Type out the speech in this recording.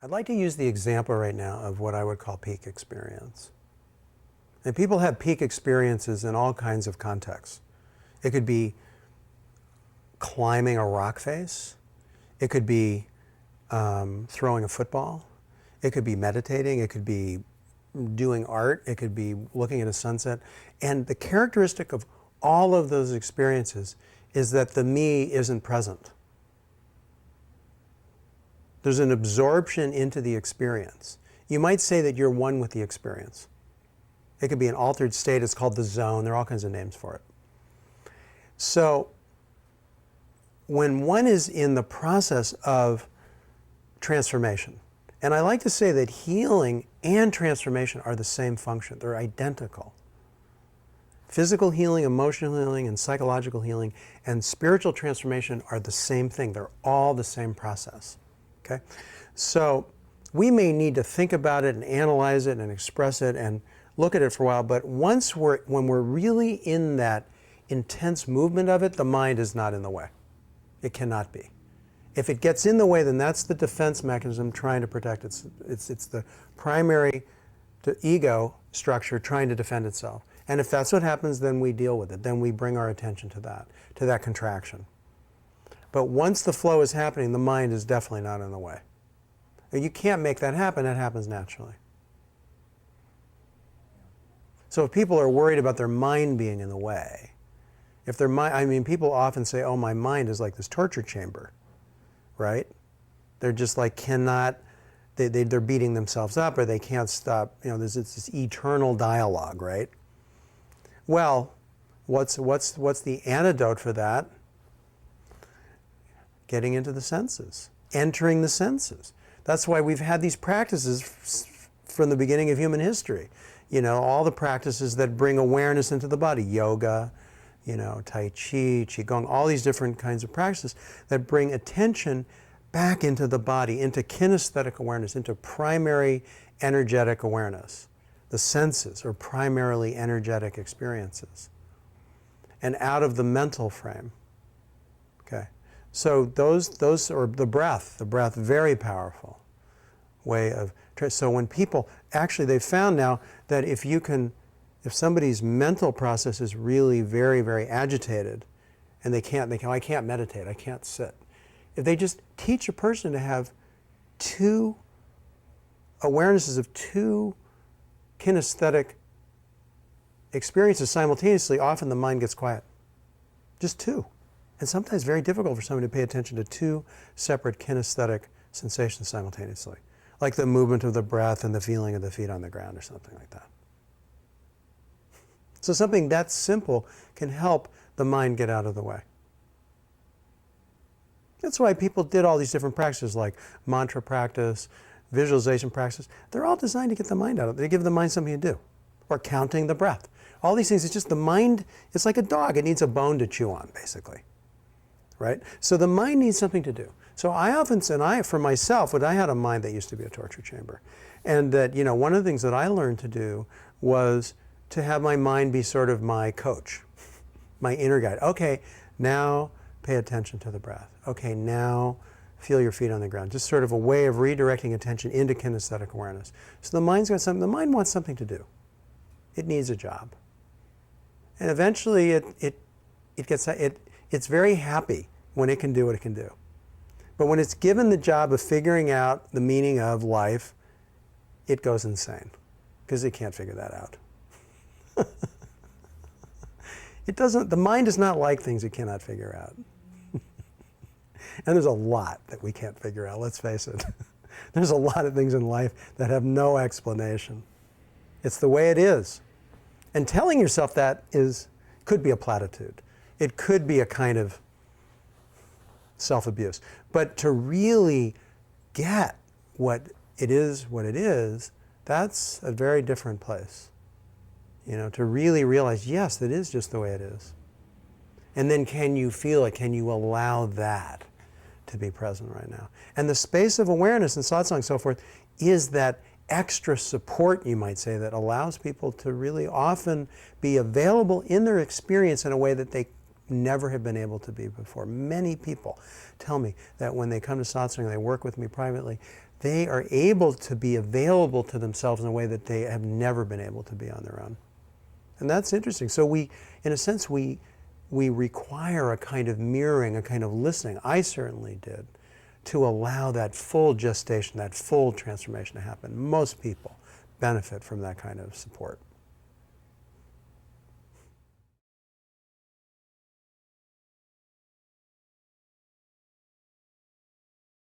I'd like to use the example right now of what I would call peak experience. And people have peak experiences in all kinds of contexts. It could be climbing a rock face. It could be throwing a football. It could be meditating. It could be doing art. It could be looking at a sunset. And the characteristic of all of those experiences is that the me isn't present. There's an absorption into the experience. You might say that you're one with the experience. It could be an altered state. It's called the zone. There are all kinds of names for it. So when one is in the process of transformation, and I like to say that healing and transformation are the same function. They're identical. Physical healing, emotional healing, and psychological healing and spiritual transformation are the same thing. They're all the same process. Okay? So we may need to think about it and analyze it and express it and look at it for a while, but when we're really in that intense movement of it, the mind is not in the way. It cannot be. If it gets in the way, then that's the defense mechanism trying to protect it's the primary ego structure trying to defend itself. And if that's what happens, then we deal with it. Then we bring our attention to that contraction. But once the flow is happening, the mind is definitely not in the way. You can't make that happen. That happens naturally. So if people are worried about their mind being in the way, if their mind, I mean, people often say, oh, my mind is like this torture chamber, right? They're just like they're beating themselves up or they can't stop, there's this eternal dialogue, right? Well, what's the antidote for that? Getting into the senses, entering the senses. That's why we've had these practices from the beginning of human history. All the practices that bring awareness into the body, yoga, Tai Chi, Qigong, all these different kinds of practices that bring attention back into the body, into kinesthetic awareness, into primary energetic awareness. The senses are primarily energetic experiences. And out of the mental frame. Okay. So those are the breath, very powerful way of, so when people, actually they've found now that if somebody's mental process is really very, very agitated and I can't meditate, I can't sit. If they just teach a person to have two awarenesses of two kinesthetic experiences simultaneously, often the mind gets quiet. Just two. And sometimes very difficult for someone to pay attention to two separate kinesthetic sensations simultaneously, like the movement of the breath and the feeling of the feet on the ground or something like that. So something that simple can help the mind get out of the way. That's why people did all these different practices like mantra practice, visualization practice. They're all designed to get the mind out of it. They give the mind something to do. Or counting the breath. All these things, it's just the mind, it's like a dog. It needs a bone to chew on, basically. Right? So the mind needs something to do. So I often say, for myself, I had a mind that used to be a torture chamber. And that, one of the things that I learned to do was to have my mind be sort of my coach, my inner guide. Okay, now pay attention to the breath. Okay, now feel your feet on the ground. Just sort of a way of redirecting attention into kinesthetic awareness. So the mind wants something to do. It needs a job. And eventually it's very happy when it can do what it can do. But when it's given the job of figuring out the meaning of life, it goes insane because it can't figure that out. The mind does not like things it cannot figure out. And there's a lot that we can't figure out, let's face it. There's a lot of things in life that have no explanation. It's the way it is. And telling yourself that could be a platitude. It could be a kind of self-abuse. But to really get what it is, that's a very different place. To really realize, yes, that is just the way it is. And then can you feel it? Can you allow that to be present right now? And the space of awareness and satsang and so forth is that extra support, you might say, that allows people to really often be available in their experience in a way that they never have been able to be before. Many people tell me that when they come to satsang and they work with me privately, they are able to be available to themselves in a way that they have never been able to be on their own. And that's interesting. So we, in a sense, we require a kind of mirroring, a kind of listening. I certainly did, to allow that full gestation, that full transformation to happen. Most people benefit from that kind of support.